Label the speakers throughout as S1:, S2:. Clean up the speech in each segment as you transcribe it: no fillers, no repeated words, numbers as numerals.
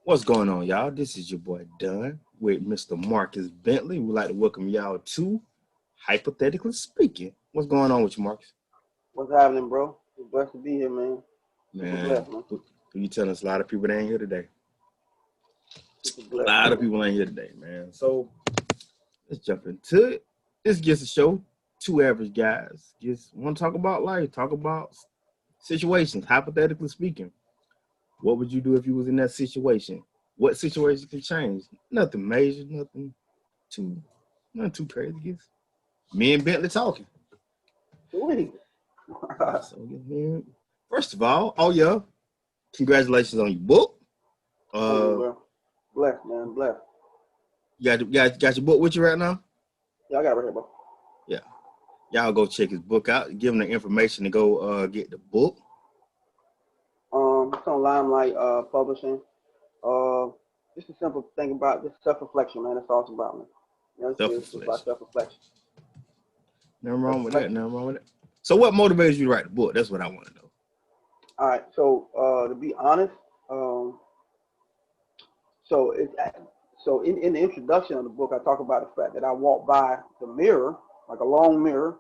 S1: What's going on, y'all? This is your boy Dunn with Mr. Marcus Bentley. We'd like to welcome y'all to Hypothetically Speaking. What's going on with you, Marcus?
S2: What's happening, bro? It's blessed to be here, man. Super
S1: Man,
S2: blessed, man.
S1: you telling us a lot of people that ain't here today.
S2: Super
S1: A
S2: blessed.
S1: lot of people ain't here today, man. So let's jump into it. This gets a show. Two average guys just want to talk about life, talk about situations. Hypothetically speaking, what would you do if you was in that situation? What situation could change? Nothing major, too, nothing too crazy. Just me and Bentley talking.
S2: Sweet.
S1: So, man, first of all, congratulations on your book.
S2: Thank you, bro. Blessed, man. Blessed.
S1: You got your book with you right now?
S2: Yeah, I got it right here, bro.
S1: Yeah. Y'all go check his book out. Give him the information to go get the book.
S2: It's on Limelight Publishing. Just a simple thing about just self-reflection, man. That's all it's about, man. You know, it's about self-reflection.
S1: Nothing wrong with that. So what motivates you to write the book? That's what I want to know.
S2: All right. So to be honest, so in the introduction of the book, I talk about the fact that I walked by the mirror, like a long mirror,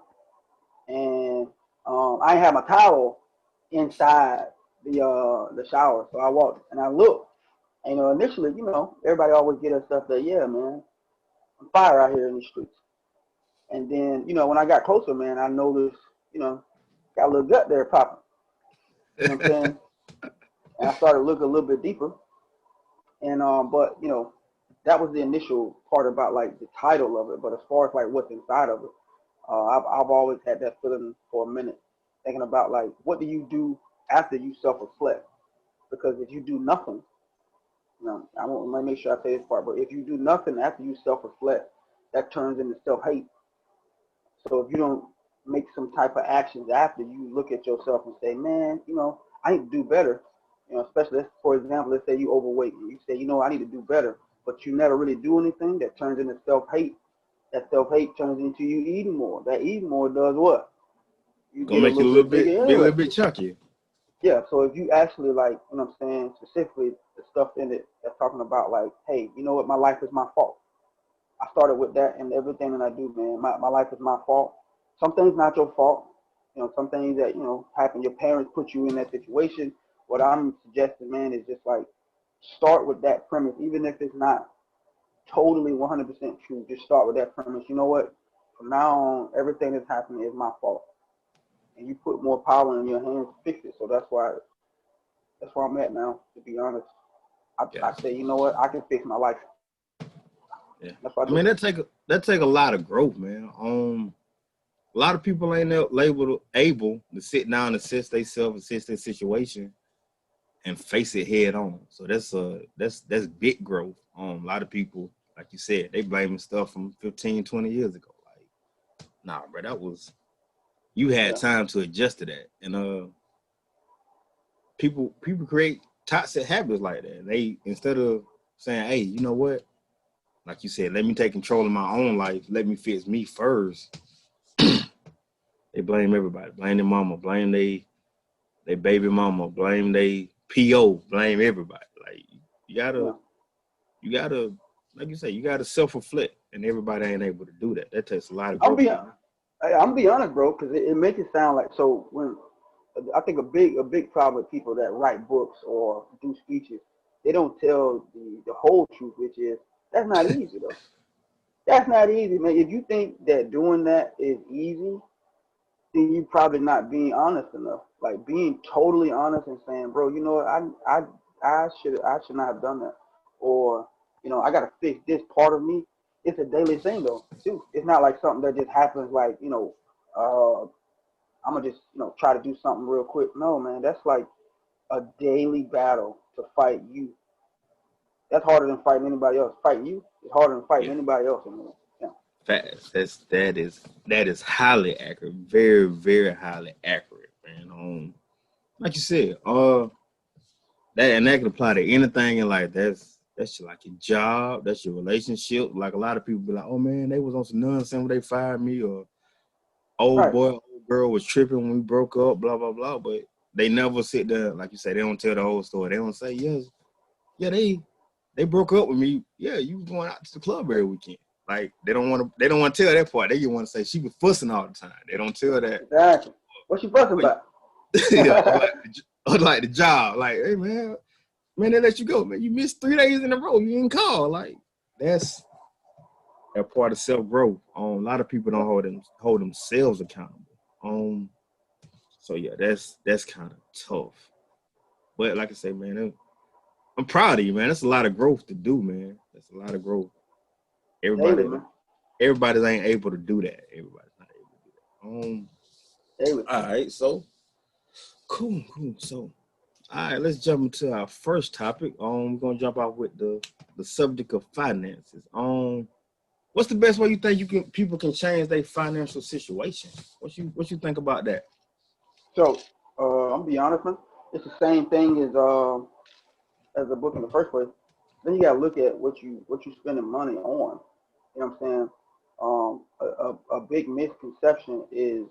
S2: and I had my towel inside the shower. So I walked and I looked. And initially, everybody always get us stuff that, yeah, man, I'm fire out here in the streets. And then, when I got closer, man, I noticed, got a little gut there popping. You know what I'm saying? And I started looking a little bit deeper. And but that was the initial part about like the title of it. But as far as like what's inside of it, I've always had that feeling for a minute, thinking about like what do you do after you self-reflect? Because if you do nothing, I want to make sure I say this part. But if you do nothing after you self-reflect, that turns into self-hate. So if you don't make some type of actions after you look at yourself and say, man, I need to do better. Especially, for example, let's say you overweight and you say, I need to do better, but you never really do anything. That turns into self-hate. That self-hate turns into you eating more. That eating more does what?
S1: You gonna make you a little bit chunky.
S2: Yeah. So if you actually like, what I'm saying, specifically the stuff in it that's talking about like, hey, you know what? My life is my fault. I started with that and everything that I do, man. My life is my fault. Some things not your fault. Some things that, happen. Your parents put you in that situation. What I'm suggesting, man, is just like start with that premise, even if it's not totally 100% true. Just start with that premise. You know what? From now on, everything that's happening is my fault, and you put more power in your hands to fix it. So that's where I'm at now. To be honest, I say, you know what? I can fix my life.
S1: Yeah, I mean that take a lot of growth, man. A lot of people ain't able to sit down, assess themselves, assess their situation, and face it head on. So that's big growth. A lot of people, like you said, they blaming stuff from 15, 20 years ago. Like, nah, bro, you had time to adjust to that. And people create toxic habits like that. They, instead of saying, hey, you know what? Like you said, let me take control of my own life. Let me fix me first. They blame everybody. Blame their mama. Blame they baby mama. Blame they PO. Blame everybody. Like you gotta, like you say, you gotta self-reflect, and everybody ain't able to do that. That takes a lot of growth.
S2: I'm gonna be honest, bro, because it makes it sound like, so when I think a big problem with people that write books or do speeches, they don't tell the whole truth, which is that's not easy though. That's not easy, man. If you think that doing that is easy, then you probably not being honest enough. Like being totally honest and saying, bro, you know what, I should not have done that, or I gotta fix this part of me. It's a daily thing though, too. It's not like something that just happens like I'm gonna just try to do something real quick. No, man, that's like a daily battle to fight you. That's harder than fighting anybody else. Fighting you is harder than fighting anybody else.
S1: Facts. That is highly accurate. Very, very highly accurate, man. Like you said, that can apply to anything in life. That's like your job, that's your relationship. Like a lot of people be like, oh man, they was on some nonsense when they fired me, or old girl was tripping when we broke up, blah blah blah. But they never sit there, like you say, they don't tell the whole story. They don't say, yeah, they broke up with me. Yeah, you was going out to the club every weekend. Like they don't want to tell that part. They just want to say she was fussing all the time. They don't tell that.
S2: Exactly. What she fussing about?
S1: Yeah, or like the job. Like, hey man, they let you go, man. You missed 3 days in a row. You didn't call. Like that's that part of self growth. A lot of people don't hold themselves accountable. So yeah, that's kind of tough. But like I say, man, I'm proud of you, man. That's a lot of growth to do, man. That's a lot of growth. Everybody ain't able to do that. Everybody's not able to do that. All right, so cool. So, all right, let's jump into our first topic. We're gonna jump off with the subject of finances. What's the best way you think people can change their financial situation? What you think about that?
S2: So, I'm gonna be honest, man. It's the same thing as the book in the first place. Then you gotta look at what you spending money on. You know what I'm saying? A big misconception is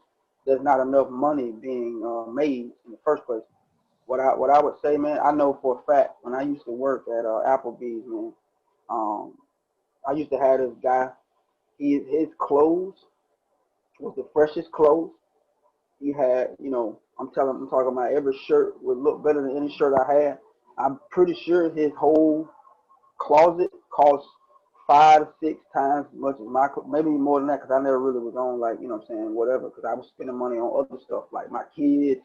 S2: there's not enough money being made in the first place. What I would say, man, I know for a fact when I used to work at Applebee's, man, I used to have this guy. His clothes was the freshest clothes. He had, I'm talking about every shirt would look better than any shirt I had. I'm pretty sure his whole closet cost 5 to 6 times as much as my, maybe more than that, because I never really was on, like, whatever, because I was spending money on other stuff like my kids,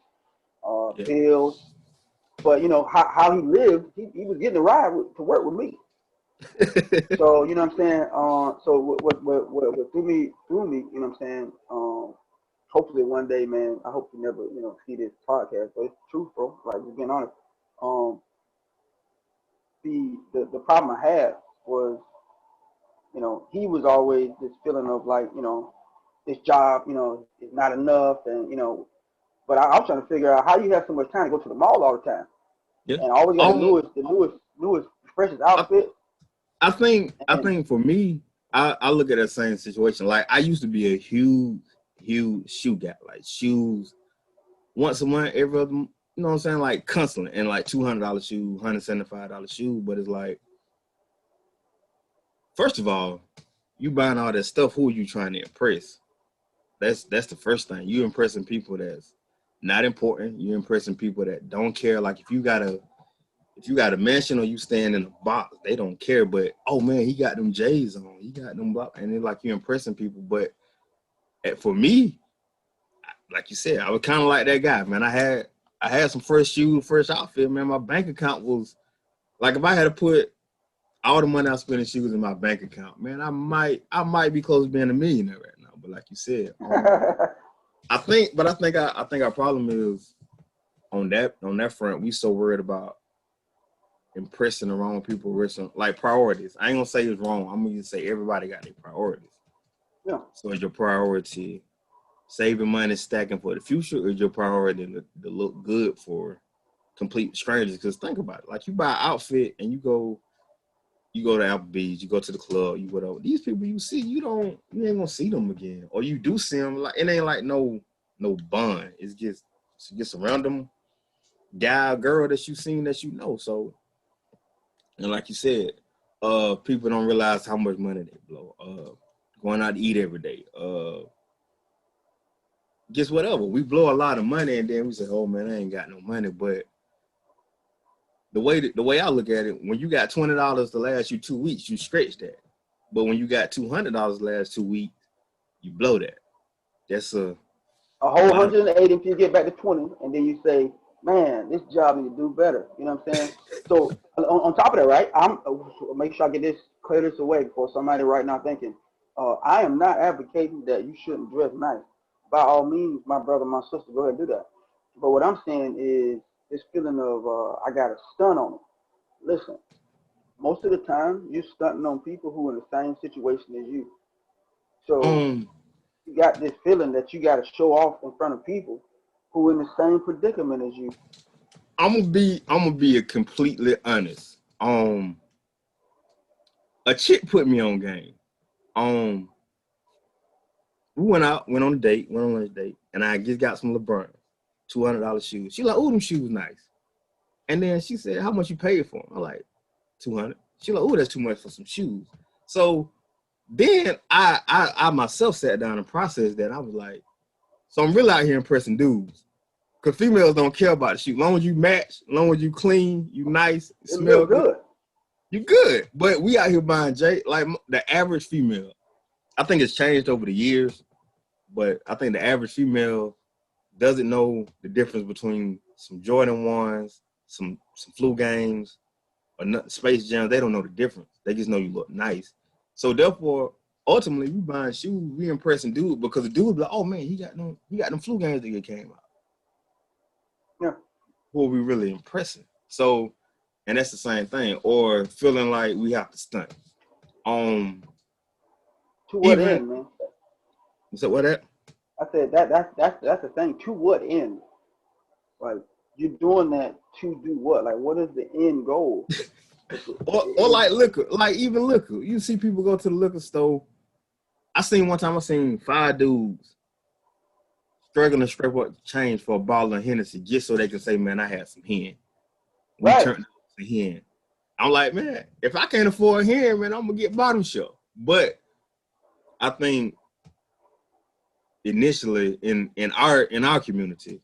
S2: bills. But how he lived, he was getting a ride to work with me. So you know what I'm saying. So what threw me, you know what I'm saying. Hopefully one day, man. I hope you never see this podcast, but it's true, bro. Like, just being honest. The problem I had was, he was always this feeling of like, this job, is not enough, and But I was trying to figure out how you have so much time to go to the mall all the time, and always got the newest, freshest outfit.
S1: I think for me, I look at that same situation. Like, I used to be a huge shoe guy. Like, shoes once a month, every other, you know what I'm saying? Like, constantly, and like $200 shoe, $175 shoe. But it's like, first of all, you buying all that stuff, who are you trying to impress? That's the first thing. You impressing people that's not important. You impressing people that don't care. Like, if you got a mansion or you stand in a box, they don't care. But, oh man, he got them J's on. He got them block, and it's like you impressing people. But for me, like you said, I was kind of like that guy, man. I had some fresh shoes, fresh outfit, man. My bank account was like, if I had to put all the money I spent in shoes in my bank account, man, I might be close to being a millionaire right now. But like you said, I think our problem is on that front. We so worried about impressing the wrong people, like priorities. I ain't gonna say it's wrong. I'm gonna just say everybody got their priorities.
S2: Yeah.
S1: So is your priority saving money, stacking for the future, or is your priority to look good for complete strangers? Because think about it. Like, you buy an outfit and you go to Applebee's, you go to the club, you whatever. These people you see, you ain't gonna see them again. Or you do see them, like, it ain't like no bond. It's just a random guy or girl that you seen that you know. So, and like you said, people don't realize how much money they blow. Going out to eat every day. Just whatever. We blow a lot of money and then we say, oh man, I ain't got no money. But the way I look at it, when you got $20 to last you 2 weeks, you stretch that. But when you got $200 to last 2 weeks, you blow that. That's a
S2: whole 180 until you get back to 20, and then you say, man, this job need to do better. You know what I'm saying? So on top of that, right? I'm make sure I get clear this away before somebody right now thinking, I am not advocating that you shouldn't dress nice. By all means, my brother, my sister, go ahead and do that. But what I'm saying is this feeling of I got to stun on them. Listen, most of the time you're stunting on people who are in the same situation as you. So you got this feeling that you got to show off in front of people who are in the same predicament as you.
S1: I'm gonna be completely honest. A chick put me on game. We went on a date, and I just got some LeBron, $200 shoes. She like, oh, them shoes nice. And then she said, how much you paid for them? I'm like, $200. She like, oh, that's too much for some shoes. So then I myself sat down and processed that. I was like, so I'm really out here impressing dudes. Because females don't care about the shoe. As long as you match, as long as you clean, you nice, you smell good, you good. But we out here buying like the average female. I think it's changed over the years, but I think the average female doesn't know the difference between some Jordan 1s, some flu games, or Space Jam. They don't know the difference. They just know you look nice. So therefore, ultimately, we buying shoes, we impressing dude because the dude be like, oh man, he got them flu games that came out.
S2: Yeah.
S1: Who are we really impressing? So, and that's the same thing. Or feeling like we have to stunt.
S2: To what end, man?
S1: So what that?
S2: I said that's the thing. To what end? Like, you're doing that to do what? Like, what is the end goal?
S1: or like liquor, like even liquor. You see people go to the liquor store. I seen 5 dudes struggling to scrape up change for a bottle of Hennessy just so they can say, man, I had some hen. We turned to hen. I'm like, man, if I can't afford hen, man, I'm gonna get bottom shelf. But I think initially in our community,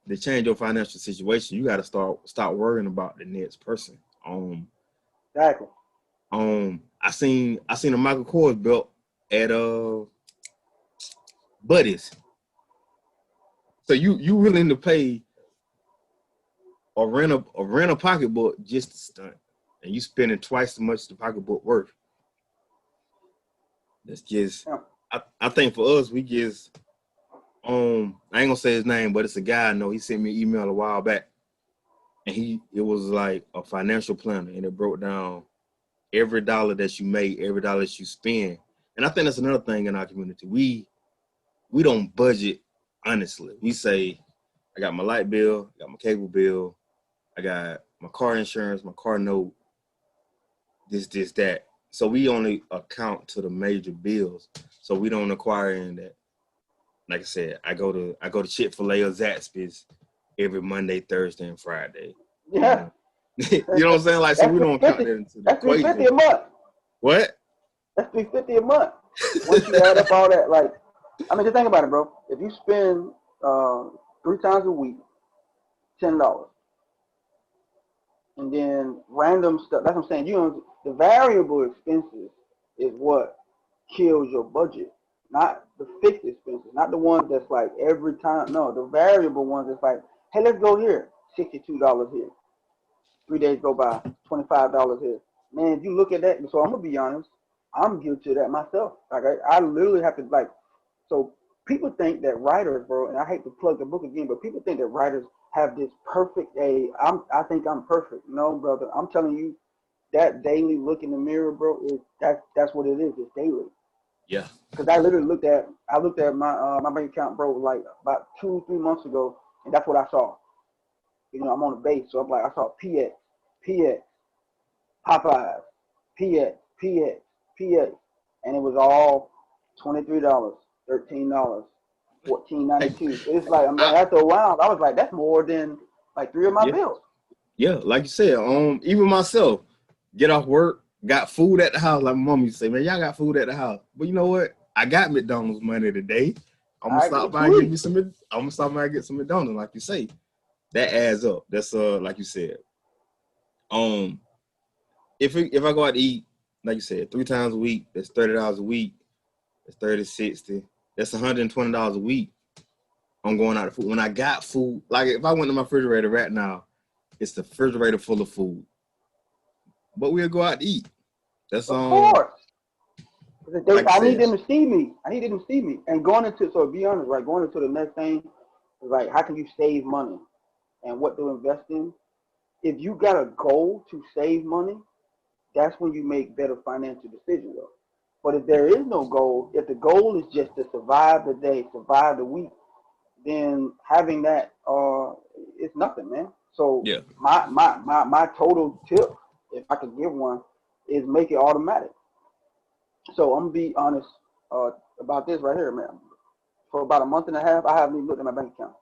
S1: to change your financial situation, you got to start worrying about the next person.
S2: Exactly.
S1: I seen a Michael Kors belt at Buddy's. So you willing to pay or rent a pocketbook just to stunt, and you spending twice as much the pocketbook worth. That's just I think for us, we just I ain't gonna say his name, but it's a guy I know. He sent me an email a while back, and it was like a financial planner, and it broke down every dollar that you make, every dollar that you spend. And I think that's another thing in our community. We don't budget honestly. We say, I got my light bill, I got my cable bill, I got my car insurance, my car note, this, that. So we only account to the major bills. So we don't acquire in that. Like I said, I go to Chick-fil-A or Zaxby's every Monday, Thursday, and Friday.
S2: Yeah.
S1: You know what I'm saying? Like, so we don't count that into the equation.
S2: That's $350 a month.
S1: What?
S2: That's $350 a month. Once you add up all that, like, I mean, just think about it, bro. If you spend 3 times a week, $10, and then random stuff. That's what I'm saying. The variable expenses is what kills your budget, not the fixed expenses, not the ones that's like every time. No, the variable ones that's like, hey, let's go here, $62 here. 3 days go by, $25 here. Man, if you look at that, so I'm gonna be honest, I'm guilty of that myself. Like I literally have to like. So people think that writers, bro, and I hate to plug the book again, but people think that writers have this perfect day. I think I'm perfect. No, brother, I'm telling you, that daily look in the mirror, bro, that's what it is. It's daily.
S1: Yeah.
S2: Because I literally looked at my bank account, bro, like about 2-3 months ago, and that's what I saw. You know, I'm on the base, so I'm like, I saw PX, Popeyes, PX, and it was all $23, $13, $14.92. It's like, I mean, after a while, I was like, that's more than like 3 of my bills.
S1: Yeah, like you said, even myself, get off work, got food at the house. Like my mom used to say, man, y'all got food at the house. But you know what? I got McDonald's money today. I'm gonna stop by and get me some. I'm gonna stop by and get some McDonald's, like you say. That adds up. That's like you said. If I go out to eat, like you said, 3 times a week, that's $30 a week. That's 30, 60. That's $120 a week. I'm going out of food. When I got food, like if I went to my refrigerator right now, it's the refrigerator full of food. But we'll go out to eat. That's
S2: of course.
S1: Like
S2: I need them to see me. And going into, so to be honest, right, going into the next thing is like, how can you save money and what to invest in? If you got a goal to save money, that's when you make better financial decisions. But if there is no goal, if the goal is just to survive the day, survive the week, then having that it's nothing, man. So
S1: yeah.
S2: my total tip, if I could give one, is make it automatic. So I'm gonna be honest about this right here, man. For about a month and a half, I haven't even looked at my bank account.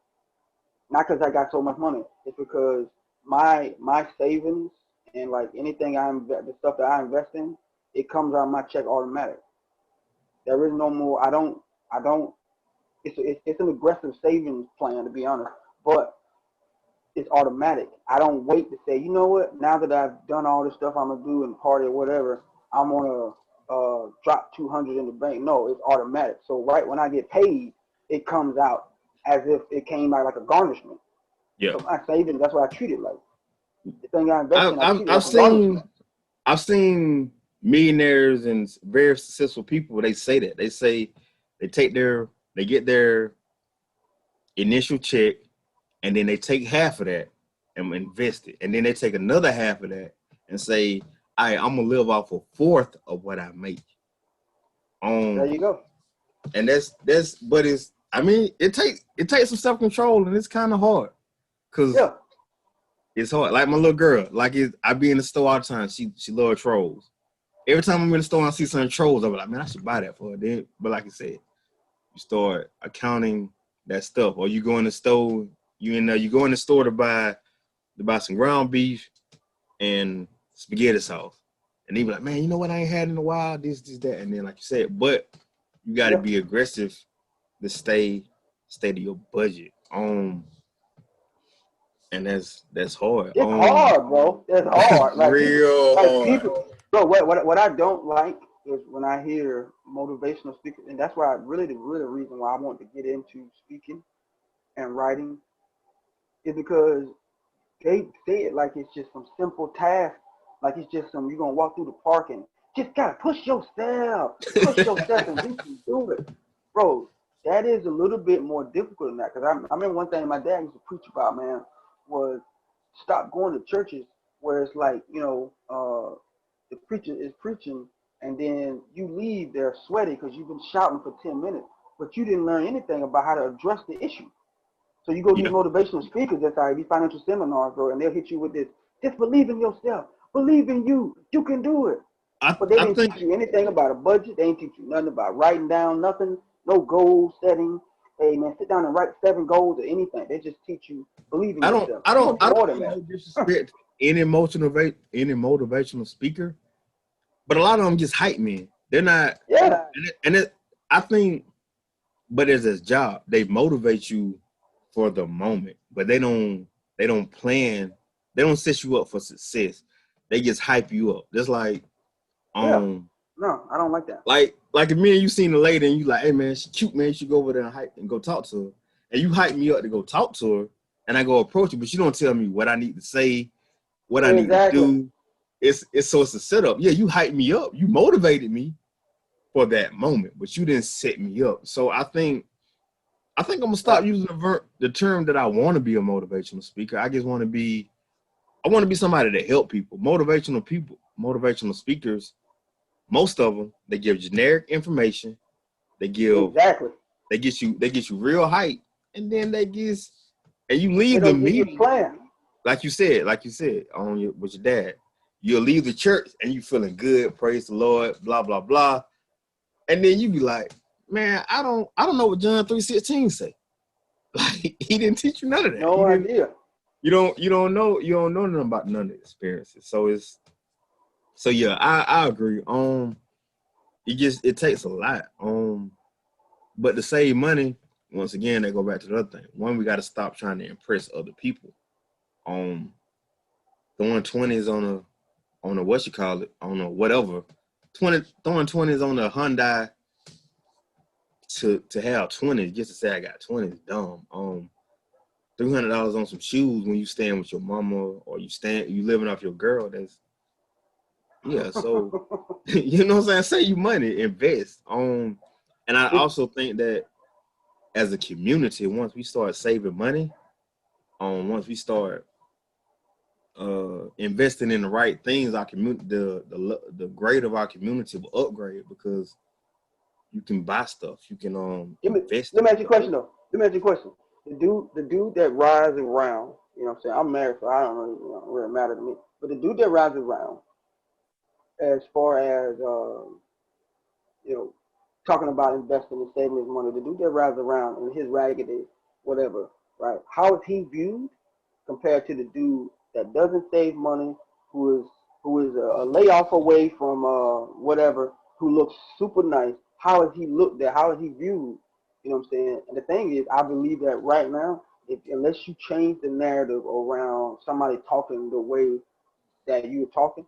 S2: Not because I got so much money. It's because my savings and like anything the stuff that I invest in, it comes out of my check automatic. There is no more. I don't. It's an aggressive savings plan, to be honest, but it's automatic. I don't wait to say, you know what? Now that I've done all this stuff I'm gonna do and party or whatever, I'm gonna drop 200 in the bank. No, it's automatic. So right when I get paid, it comes out as if it came out like a garnishment.
S1: Yeah.
S2: So my savings, that's what I treat it like. The thing I invest in, I treat it like a garnishment.
S1: I've seen millionaires and very successful people. They say that they get their initial check, and then they take half of that and invest it, and then they take another half of that and say, "All right, I'm gonna live off a fourth of what I make."
S2: There you go.
S1: And but it takes some self-control, and it's kind of hard because it's hard. Like my little girl, I be in the store all the time. She loves trolls. Every time I'm in the store and I see some trolls, I'm like, man, I should buy that for her. Then, but like you said, you start accounting that stuff, or you go in the store, you go in the store to buy some ground beef and spaghetti sauce, and they be like, man, you know what I ain't had in a while, this, that, and then like you said, but you got to be aggressive to stay to your budget. And that's hard.
S2: It's hard, bro. It's hard. Like
S1: real hard.
S2: People, bro, what I don't like is when I hear motivational speakers, and that's why the reason why I want to get into speaking and writing is because they say it like it's just some simple task, like it's just you're gonna walk through the park and just gotta push yourself and you can do it, bro. That is a little bit more difficult than that, because I remember one thing my dad used to preach about, man, was stop going to churches where it's like, the preacher is preaching and then you leave there sweaty because you've been shouting for 10 minutes, but you didn't learn anything about how to address the issue. So you go to these motivational speakers, these financial seminars, bro, and they'll hit you with this, just believe in yourself, believe in you can do it. But they didn't teach you anything about a budget. They didn't teach you nothing about writing down nothing, no goal setting. Hey, man, sit down and write 7 goals or anything. They just teach you believe in yourself. I don't
S1: disrespect any motivational speaker, but a lot of them just hype men. They're not.
S2: Yeah.
S1: I think, but it's a job. They motivate you for the moment, but they don't plan. They don't set you up for success. They just hype you up. Just like,
S2: no, I don't like that.
S1: Like if me and you seen the lady and you like, hey man, she cute, man, you should go over there and hype and go talk to her. And you hype me up to go talk to her, and I go approach her, but you don't tell me what I need to say, what I need to do. It's a setup. Yeah, you hyped me up, you motivated me for that moment, but you didn't set me up. So I think I'm gonna stop using the term that I want to be a motivational speaker. I just want to be somebody that help people. Motivational speakers, most of them, they give generic information. They give they get you real hype, and then and you leave the meeting. Like you said, with your dad, you'll leave the church and you feeling good, praise the Lord, blah blah blah, and then you be like, man, I don't know what John 3:16 say. Like, he didn't teach you none of that.
S2: No idea.
S1: You don't know nothing about none of the experiences. So yeah, I agree. It takes a lot. But to save money, once again, they go back to the other thing. One, we got to stop trying to impress other people. Throwing 20s on a what you call it, on a whatever. Throwing 20s on a Hyundai to have 20s just to say I got 20s, dumb. $300 on some shoes when you staying with your mama or you living off your girl. So you know what I'm saying? Save you money, invest. And I also think that as a community, once we start saving money, once we start investing in the right things, our community, the grade of our community will upgrade, because you can buy stuff, you can invest.
S2: Let me ask you a question though. The dude that rides around, you know what I'm saying? I'm married, so I don't really matter to me. But the dude that rides around, as far as talking about investing and saving his money, the dude that rides around in his raggedy whatever, right? How is he viewed compared to the dude that doesn't save money, who is a layoff away from whatever, who looks super nice. How is he looked at? How is he viewed? You know what I'm saying? And the thing is, I believe that right now, unless you change the narrative around somebody talking the way that you're talking,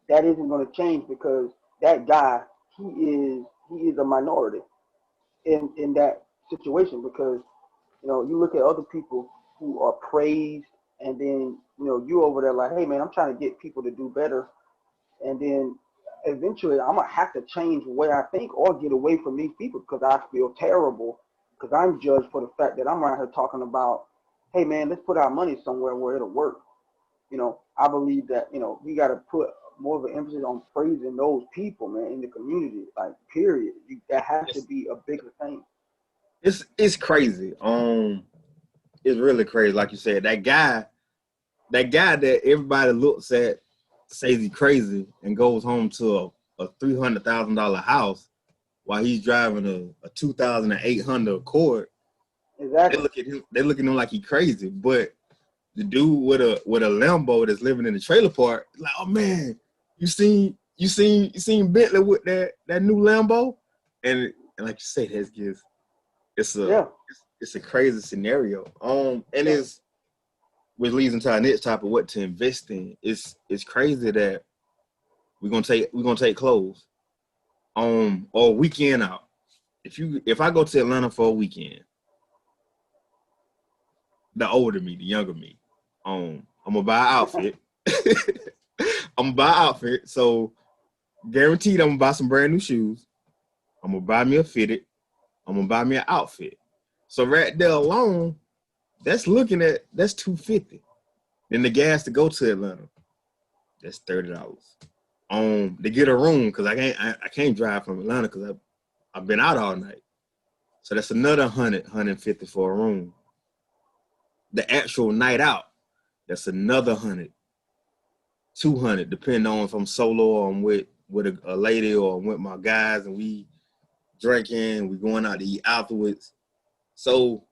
S2: that isn't going to change, because that guy, he is a minority in that situation, because you look at other people who are praised, and then you over there like, hey man, I'm trying to get people to do better, and then eventually I'm gonna have to change the way I think or get away from these people because I feel terrible because I'm judged for the fact that I'm around here talking about, hey man, let's put our money somewhere where it'll work. I believe that we got to put more of an emphasis on praising those people, man, in the community, like period. That has to be a bigger thing.
S1: It's crazy. It's really crazy. Like you said, that guy that everybody looks at, says he's crazy, and goes home to a $300,000 house while he's driving a 2008 Honda Accord.
S2: Exactly.
S1: They look at him like he's crazy. But the dude with a Lambo that's living in the trailer park, like, oh man, you seen Bentley with that new Lambo, and like you said, it's a crazy scenario. It's, which leads into our next topic, what to invest in. It's crazy that we're gonna take clothes or a weekend out. If I go to Atlanta for a weekend, the older me, the younger me, I'm gonna buy an outfit. I'm gonna buy an outfit, so guaranteed I'm gonna buy some brand new shoes. I'm gonna buy me a fitted. I'm gonna buy me an outfit. So right there alone, that's $250. Then the gas to go to Atlanta, that's $30. To get a room, because I can't drive from Atlanta because I've been out all night. So that's another $150 for a room. The actual night out, that's another $100, $200, depending on if I'm solo or I'm with a lady or I'm with my guys and we drinking, we going out to eat afterwards. So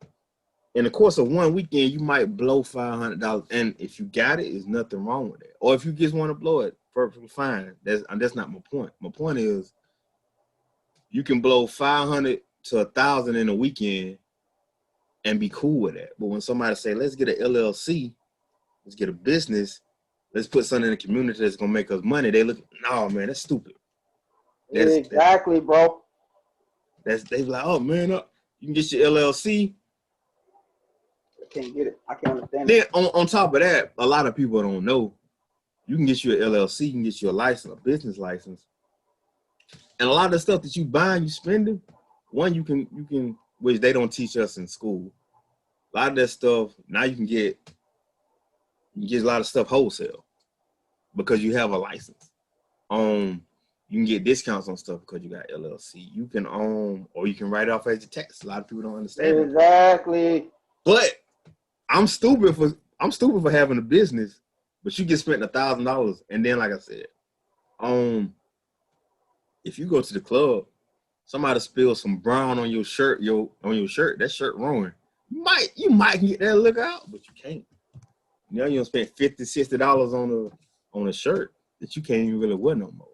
S1: in the course of one weekend, you might blow $500, and if you got it, there's nothing wrong with it. Or if you just want to blow it, perfectly fine. That's not my point. My point is, you can blow $500 to $1,000 in a weekend and be cool with that. But when somebody say, let's get an LLC, let's get a business, let's put something in the community that's gonna make us money, they look, no man, that's stupid.
S2: Exactly, bro.
S1: They like, oh man, you can get your LLC.
S2: I can't get it. I can't understand
S1: then,
S2: it.
S1: On top of that, a lot of people don't know, you can get you an LLC, you can get you a license, a business license. And a lot of the stuff that you buying, you spending, one, you can, which they don't teach us in school. A lot of that stuff, now you can get a lot of stuff wholesale because you have a license. You can get discounts on stuff because you got LLC. You can own, or you can write it off as your tax. A lot of people don't understand that.
S2: Exactly.
S1: But I'm stupid for having a business, but you get spent $1,000, and then like I said, if you go to the club, somebody spills some brown on your shirt, that shirt ruined. You might get that look out, but you can't. Now you don't spend $50, $60 on a shirt that you can't even really wear no more.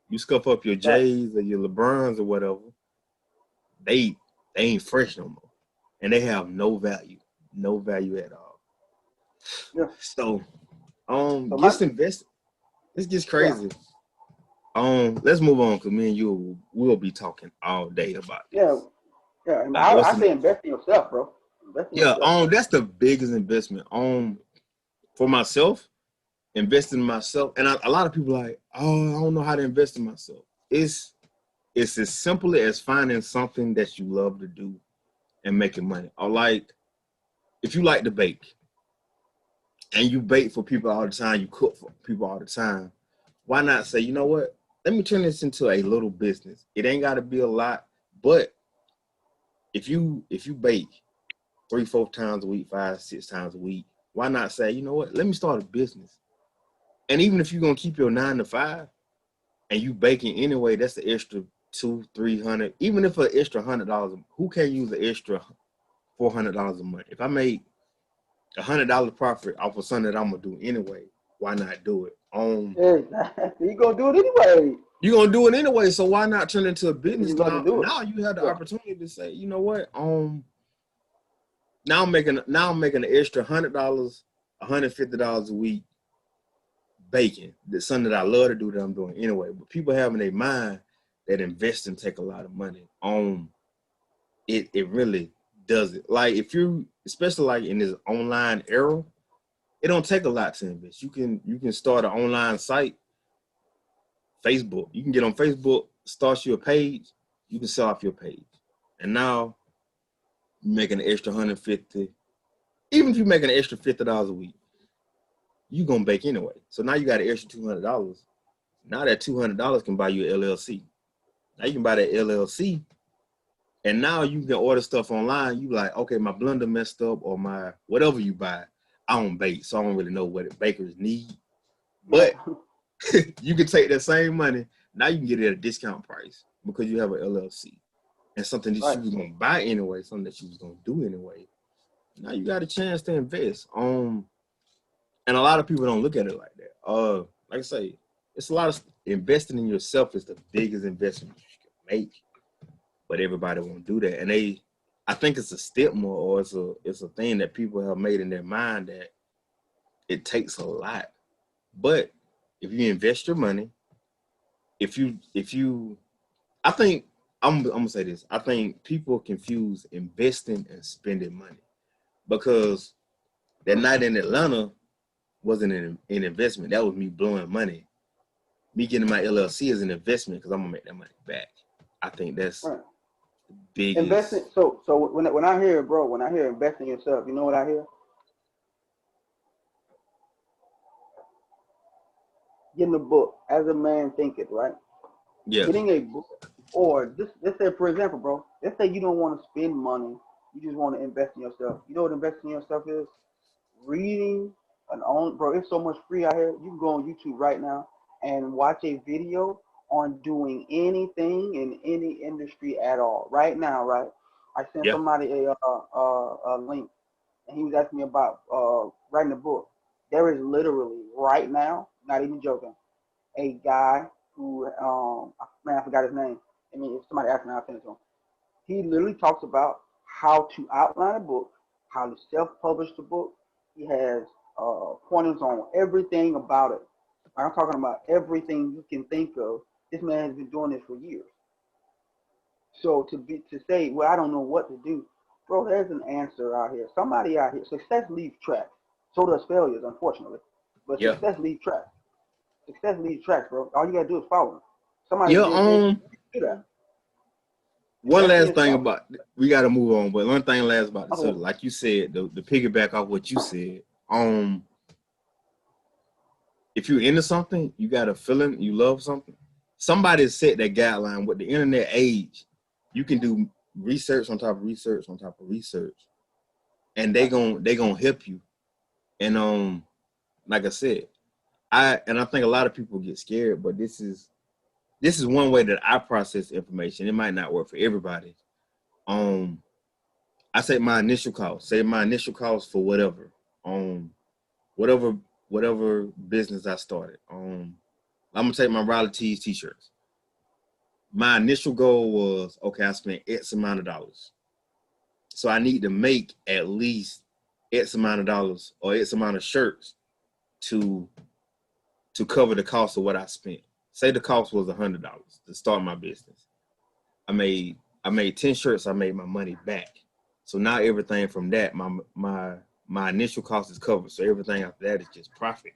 S1: You scuff up your J's or your LeBrons or whatever, they ain't fresh no more, and they have no value at all.
S2: Yeah.
S1: So, invested. This gets crazy. Yeah. Let's move on because me and you will be talking all day about this.
S2: Yeah. I say invest in yourself, bro.
S1: Yourself. That's the biggest investment. For myself, investing in myself, and a lot of people are like, oh, I don't know how to invest in myself. It's as simple as finding something that you love to do and making money. Or like, if you like to bake and you bake for people all the time, you cook for people all the time, why not say, you know what? Let me turn this into a little business. It ain't got to be a lot, but if you bake 3-4 times a week, 5-6 times a week, why not say, you know what? Let me start a business. And even if you're gonna keep your 9 to 5 and you baking anyway, that's the extra $200-300. Even if an extra $100, who can use an extra $400 a month? If I make $100 profit off of something that I'm gonna do anyway, why not do it?
S2: You're gonna do it anyway.
S1: You're gonna do it anyway, so why not turn it into a business?
S2: Now
S1: you have the opportunity to say, you know what? Now I'm making an extra $100, $150 a week baking. That's something that I love to do that I'm doing anyway. But people have in their mind that investing take a lot of money. It really does it. Like if you, especially like in this online era, it don't take a lot to invest. You can start an online site, Facebook. You can get on Facebook, start you a page, you can sell off your page. And now you're making an extra 150. Even if you're making an extra $50 a week, you're gonna bake anyway. So now you got an extra $200. Now that $200 can buy you an LLC. Now you can buy that LLC, and now you can order stuff online. You like, okay, my blender messed up, or my whatever you buy. I don't bake, so I don't really know what bakers need. But you can take that same money. Now you can get it at a discount price because you have an LLC and something that you was gonna buy anyway, something that you was gonna do anyway. Now you got a chance to invest. And a lot of people don't look at it like that. Like I say, it's a lot of investing in yourself is the biggest investment you can make, but everybody won't do that. And I think it's a stigma, or it's a thing that people have made in their mind that it takes a lot. But if you invest your money, if you, I think I'm gonna say this. I think people confuse investing and spending money, because that night in Atlanta wasn't an investment. That was me blowing money. Me getting my LLC is an investment because I'm gonna make that money back. I think that's big.
S2: Investing. So when I hear, bro, when I hear investing in yourself, you know what I hear? Getting a book, As a Man Thinketh, right?
S1: Yeah.
S2: Getting a book, or let's say, for example, bro, let's say you don't want to spend money, you just want to invest in yourself. You know what investing in yourself is? Reading bro, it's so much free out here. You can go on YouTube right now and watch a video on doing anything in any industry at all. Right now, right? I sent somebody a link, and he was asking me about writing a book. There is literally right now, not even joking, a guy who I forgot his name. I mean, if somebody asked me, I'll send it to him. He literally talks about how to outline a book, how to self-publish the book. He has pointers on everything about it. I'm talking about everything you can think of. This man has been doing this for years. So to say, well, I don't know what to do, bro, there's an answer out here. Somebody out here. Success leaves tracks. So does failures, unfortunately. But success leaves tracks. Success leaves tracks, bro. All you gotta do is follow them. Somebody do that.
S1: One last thing about, we got to move on, but one thing last about this, like you said, the piggyback off what you said, if you're into something, you got a feeling, you love something, somebody set that guideline. With the internet age, you can do research on top of research on top of research, and they gonna help you. And like I said, I think a lot of people get scared, but this is one way that I process information. It might not work for everybody. I say my initial cost. Say my initial cost for whatever. Whatever business I started. I'm gonna take my Raleigh Tees t-shirts. My initial goal was, okay, I spent X amount of dollars, so I need to make at least X amount of dollars or X amount of shirts to cover the cost of what I spent. Say the cost was $100 to start my business. I made 10 shirts. I made my money back. So now everything from that, my initial cost is covered. So everything after that is just profit.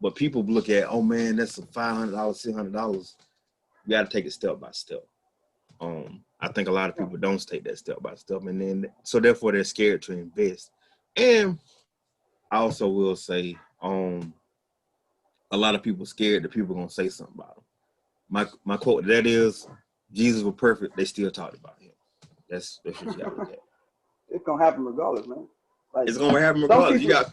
S1: But people look at, oh man, that's $500, $600. You got to take it step by step. I think a lot of people don't take that step by step, and then so therefore they're scared to invest. And I also will say, a lot of people scared that people are gonna say something about them. My quote that is, Jesus was perfect, they still talked about him. That's what you gotta look at.
S2: It's gonna happen regardless, man. Like,
S1: it's gonna happen regardless.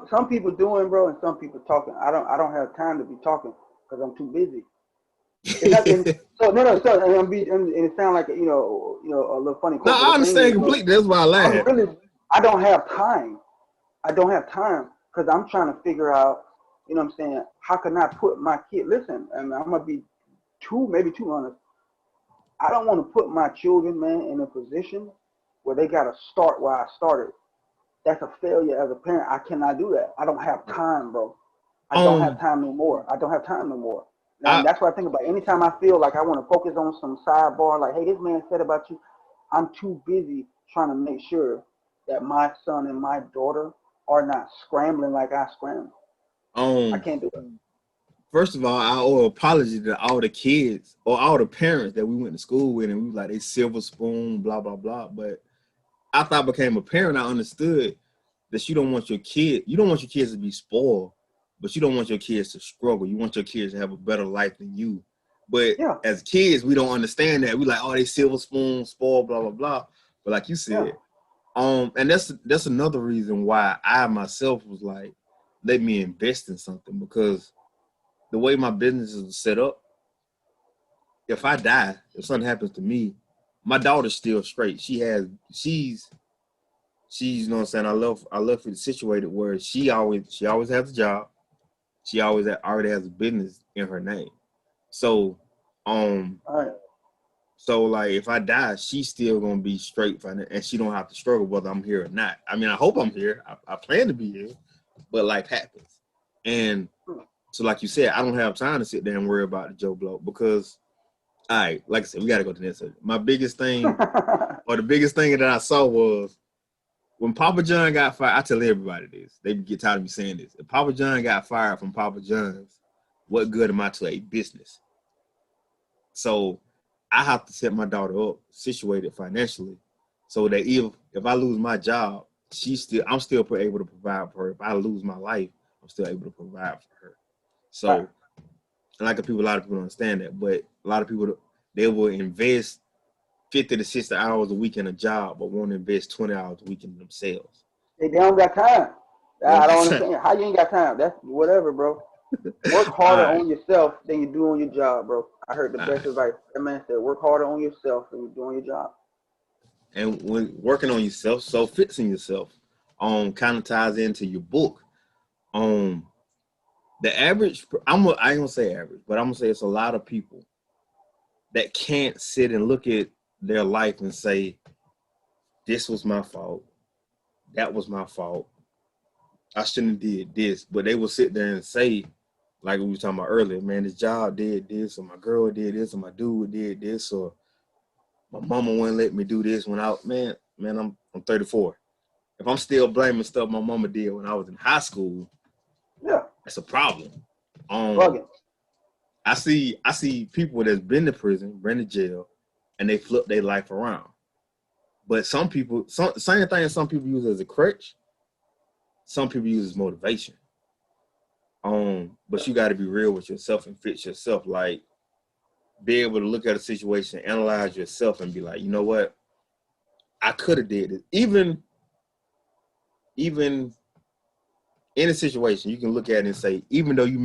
S2: Some people doing, bro, and some people talking. I don't have time to be talking because I'm too busy. And it sounds like a little funny.
S1: No, I understand completely. That's why I laugh.
S2: I don't have time. I don't have time because I'm trying to figure out You know what I'm saying? How can I put my kid? Listen, and I'm gonna be maybe too honest. I don't want to put my children, man, in a position where they gotta start where I started. That's a failure as a parent. I cannot do that. I don't have time, bro. I don't have time no more. I don't have time no more. And that's what I think about. Anytime I feel like I want to focus on some sidebar, like, hey, this man said about you, I'm too busy trying to make sure that my son and my daughter are not scrambling like I scramble. I can't do it.
S1: First of all, I owe an apology to all the kids or all the parents that we went to school with, and we were like, they silver spoon, blah, blah, blah. But after I became a parent, I understood that you don't want your kids to be spoiled, but you don't want your kids to struggle. You want your kids to have a better life than you. But as kids, we don't understand that. We like, oh, they silver spoon, spoiled, blah, blah, blah. But like you said, and that's another reason why I myself was like, let me invest in something, because the way my business is set up, if I die, if something happens to me, my daughter's still straight. She's you know what I'm saying, I love her situated where she always has a job. She already has a business in her name. So so like if I die, she's still gonna be straight and she don't have to struggle whether I'm here or not. I mean, I hope I'm here. I plan to be here, but life happens. And so like you said, I don't have time to sit there and worry about the Joe Blow, because like I said, we gotta go to the next subject. My biggest thing or the biggest thing that I saw was when Papa John got fired. I tell everybody this. They get tired of me saying this. If Papa John got fired from Papa John's, what good am I to a business? So I have to set my daughter up, situated financially, so that if I lose my job, I'm still able to provide for her. If I lose my life, I'm still able to provide for her. So, a lot of people don't understand that, but a lot of people, they will invest 50 to 60 hours a week in a job, but won't invest 20 hours a week in themselves.
S2: They don't got time. I don't understand. How you ain't got time? That's whatever, bro. Work harder on yourself than you do on your job, bro. I heard the best advice. That man said, work harder on yourself than you do on your job.
S1: And when working on yourself, so fixing yourself, kind of ties into your book. The average, I ain't gonna say average, but I'm gonna say it's a lot of people that can't sit and look at their life and say, this was my fault, that was my fault, I shouldn't have did this. But they will sit there and say, like we were talking about earlier, man, this job did this, or my girl did this, or my dude did this, or my mama wouldn't let me do this when I'm 34. If I'm still blaming stuff my mama did when I was in high school, that's a problem. I see people that's been to prison, been to jail, and they flip their life around. But some people, same thing some people use as a crutch, some people use as motivation. But you got to be real with yourself and fix yourself. Like, be able to look at a situation, analyze yourself, and be like, you know what? I could have did it. Even in a situation, you can look at it and say, even though you